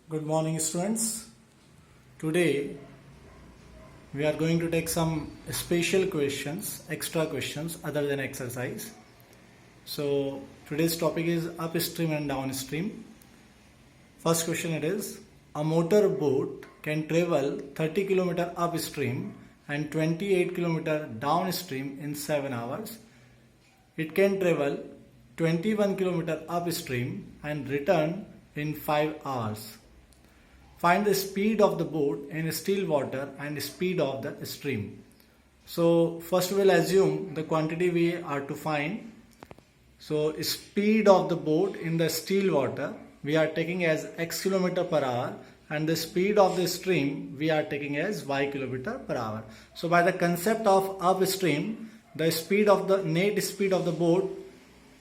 Good morning, students. Today we are going to take some special questions, extra questions other than exercise. So today's topic is upstream and downstream. First question it is, a motor boat can travel 30 km upstream and 28 km downstream in 7 hours. It can travel 21 km upstream and return in 5 hours. Find the speed of the boat in still water and speed of the stream. So first we will assume the quantity we are to find. So speed of the boat in the still water we are taking as x kilometer per hour, and the speed of the stream we are taking as y kilometer per hour. So by the concept of upstream, the speed of the net speed of the boat,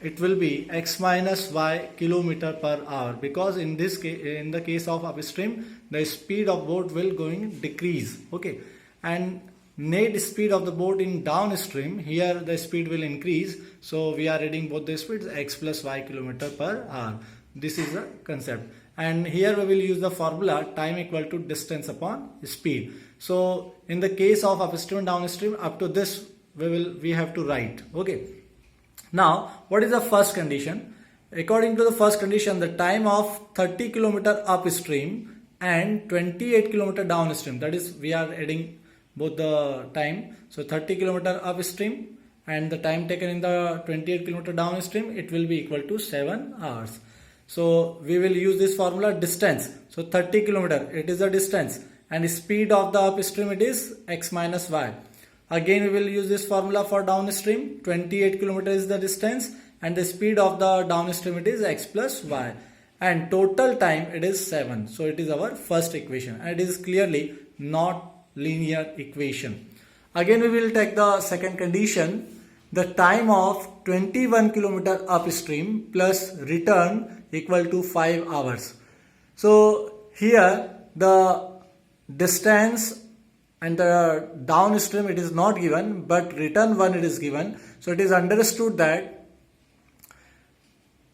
it will be x minus y kilometer per hour, because in this case, in the case of upstream, the speed of boat will going decrease. Okay, and net speed of the boat in downstream, here the speed will increase. So we are adding both the speeds, x plus y kilometer per hour. This is the concept, and here we will use the formula time equal to distance upon speed. So in the case of upstream and downstream, up to this we have to write. Okay. Now, what is the first condition? According to the first condition, the time of 30 km upstream and 28 km downstream, that is, we are adding both the time. So 30 km upstream and the time taken in the 28 km downstream, it will be equal to 7 hours. So we will use this formula distance. So 30 km, it is the distance, and speed of the upstream, it is x minus y. Again we will use this formula for downstream. 28 km is the distance and the speed of the downstream, it is x plus y, and total time it is 7. So it is our first equation, and it is clearly not linear equation. Again we will take the second condition. The time of 21 km upstream plus return equal to 5 hours. So here the distance and the downstream, it is not given, but return one it is given. So it is understood that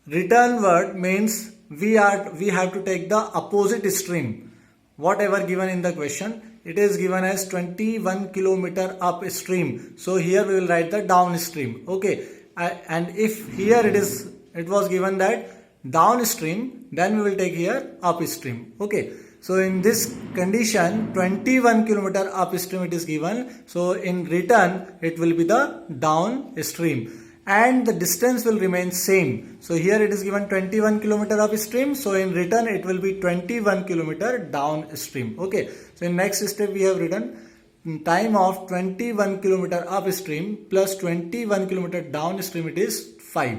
returnward means we have to take the opposite stream. Whatever given in the question, it is given as 21 km upstream. So here we will write the downstream. Okay, and if here it was given that downstream, then we will take here upstream. Okay. So in this condition, 21 km upstream it is given. So in return, it will be the downstream, and the distance will remain same. So here it is given 21 km upstream. So in return, it will be 21 km downstream. Okay. So in next step, we have written time of 21 km upstream plus 21 km downstream, it is 5.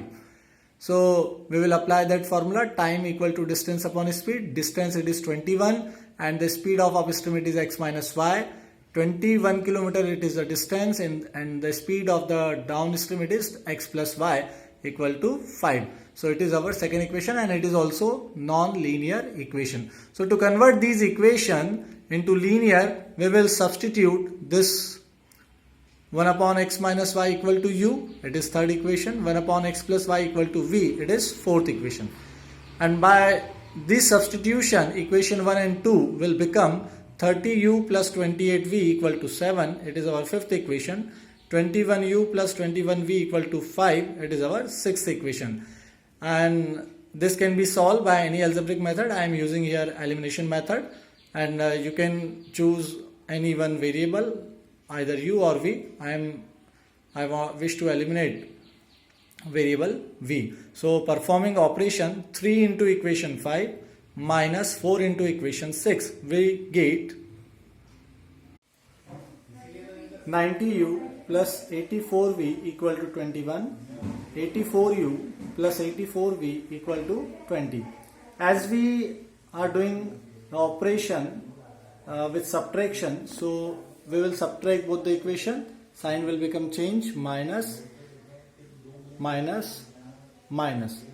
So we will apply that formula, time equal to distance upon speed. Distance, it is 21, and the speed of upstream, it is x minus y. 21 km it is the distance, and the speed of the downstream, it is x plus y equal to 5. So it is our second equation, and it is also non-linear equation. So to convert these equation into linear, we will substitute this 1 upon x minus y equal to u, it is third equation. 1 upon x plus y equal to v, it is fourth equation. And by this substitution, equation 1 and 2 will become 30u plus 28v equal to 7, it is our fifth equation. 21u plus 21v equal to 5, it is our sixth equation. And this can be solved by any algebraic method. I am using here elimination method, and you can choose any one variable, either u or v. I wish to eliminate variable v. So performing operation 3 into equation 5 minus 4 into equation 6, we get 90u plus 84v equal to 21, 84u plus 84v equal to 20. As we are doing the operation with subtraction, so we will subtract both the equation. Sign will become change, minus, minus, minus.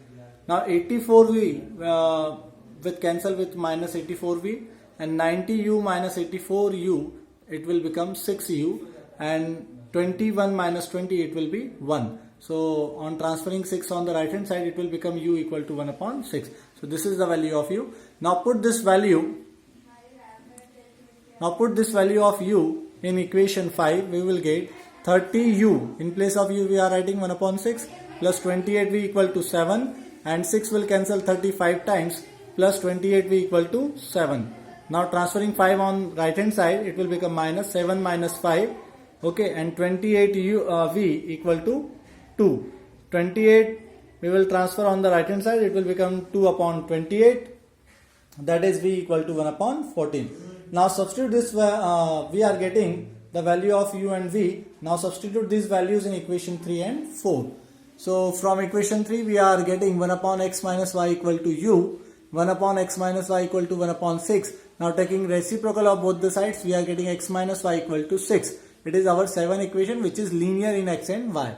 Now 84v with cancel with minus 84v, and 90u minus 84u, it will become 6u, and 21 minus 20, it will be 1. So on transferring 6 on the right hand side, it will become u equal to 1 upon 6. So this is the value of u. Now put this value of u in equation 5. We will get 30u. In place of u we are writing 1 upon 6 plus 28v equal to 7, and 6 will cancel 35 times, plus 28v equal to 7. Now transferring 5 on right hand side, it will become minus 7 minus 5. Okay, and 28v equal to 2. 28 we will transfer on the right hand side, it will become 2 upon 28. That is v equal to 1 upon 14. Now substitute this, we are getting the value of u and v. Now substitute these values in equation 3 and 4. So from equation 3 we are getting 1 upon x minus y equal to u, 1 upon x minus y equal to 1 upon 6. Now taking reciprocal of both the sides, we are getting x minus y equal to 6. It is our 7th equation, which is linear in x and y.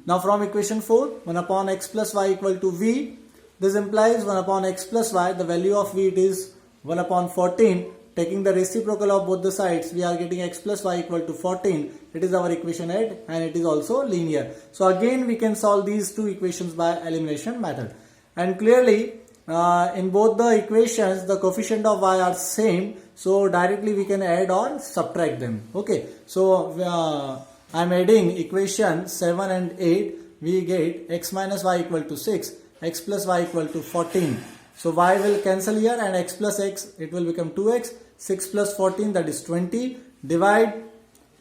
Now from equation 4, 1 upon x plus y equal to v. This implies 1 upon x plus y, the value of v it is 1 upon 14. Taking the reciprocal of both the sides, we are getting x plus y equal to 14. It is our equation 8 and it is also linear. So again we can solve these two equations by elimination method. And clearly in both the equations the coefficient of y are same. So directly we can add or subtract them. Okay. So I am adding equation 7 and 8. We get x minus y equal to 6, x plus y equal to 14. So y will cancel here and x plus x, it will become 2x. 6 plus 14, that is 20. Divide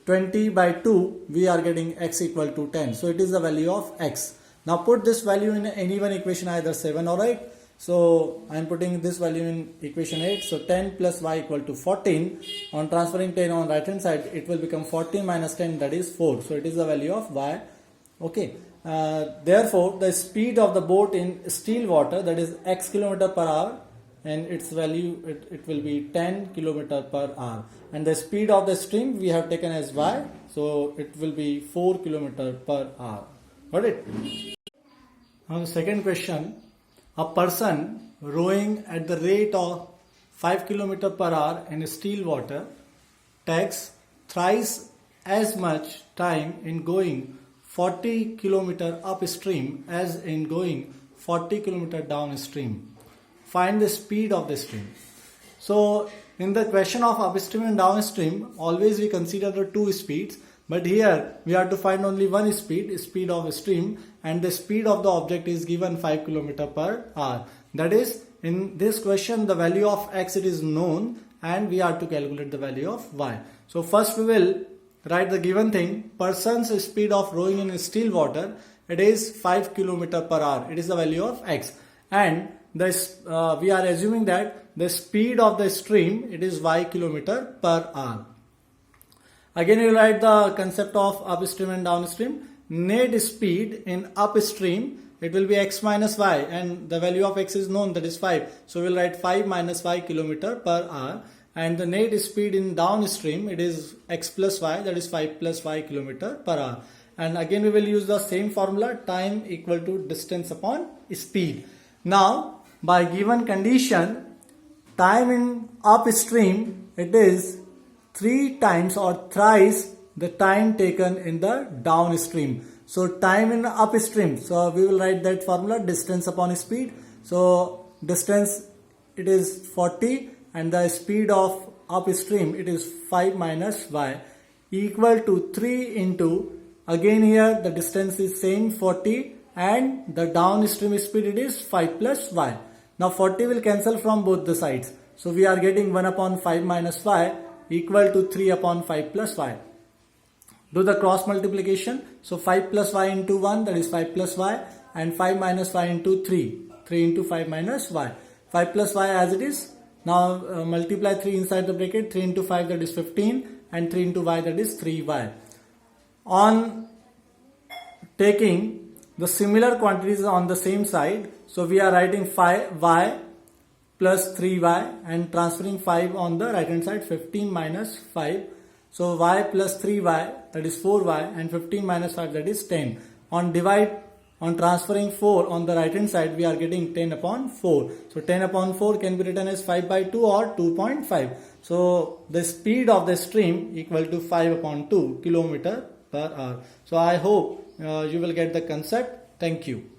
20 by 2, we are getting x equal to 10. So it is the value of x. Now put this value in any one equation, either 7 or 8. So I am putting this value in equation 8. So 10 plus y equal to 14. On transferring 10 on right hand side, it will become 14 minus 10, that is 4. So it is the value of y. Okay. Therefore, the speed of the boat in still water, that is x kilometer per hour, and its value it will be 10 kilometer per hour. And the speed of the stream we have taken as y, so it will be 4 kilometer per hour. Got it? Now the second question, a person rowing at the rate of 5 kilometer per hour in still water takes thrice as much time in going 40 kilometer upstream as in going 40 kilometer downstream. Find the speed of the stream. So in the question of upstream and downstream, always we consider the two speeds, but here we have to find only one speed, speed of a stream, and the speed of the object is given 5 km per hour. That is, in this question the value of x it is known and we are to calculate the value of y. So first we will write the given thing, person's speed of rowing in still water, it is 5 km per hour. It is the value of x, and this we are assuming that the speed of the stream it is y km per hour. Again you write the concept of upstream and downstream. Net speed in upstream it will be x minus y, and the value of x is known, that is 5. So we will write 5 minus y km per hour, and the net speed in downstream it is x plus y, that is 5 plus y km per hour. And again we will use the same formula, time equal to distance upon speed. Now by given condition, time in upstream it is 3 times or thrice the time taken in the downstream. So time in upstream, so we will write that formula, distance upon speed. So distance it is 40 and the speed of upstream it is 5 minus y equal to 3 into, again here the distance is same 40 and the downstream speed it is 5 plus y. Now 40 will cancel from both the sides. So we are getting 1 upon 5 minus y equal to 3 upon 5 plus y. Do the cross multiplication. So 5 plus y into 1, that is 5 plus y, and 5 minus y into 3. 3 into 5 minus y. 5 plus y as it is. Now multiply 3 inside the bracket. 3 into 5, that is 15, and 3 into y, that is 3y. On taking the similar quantities on the same side, so we are writing 5y plus 3y and transferring 5 on the right hand side, 15 minus 5. So y plus 3y, that is 4y, and 15 minus 5, that is 10. On transferring 4 on the right hand side, we are getting 10 upon 4. So 10 upon 4 can be written as 5 by 2 or 2.5. So the speed of the stream equal to 5 upon 2 km per hour. So I hope you will get the concept. Thank you.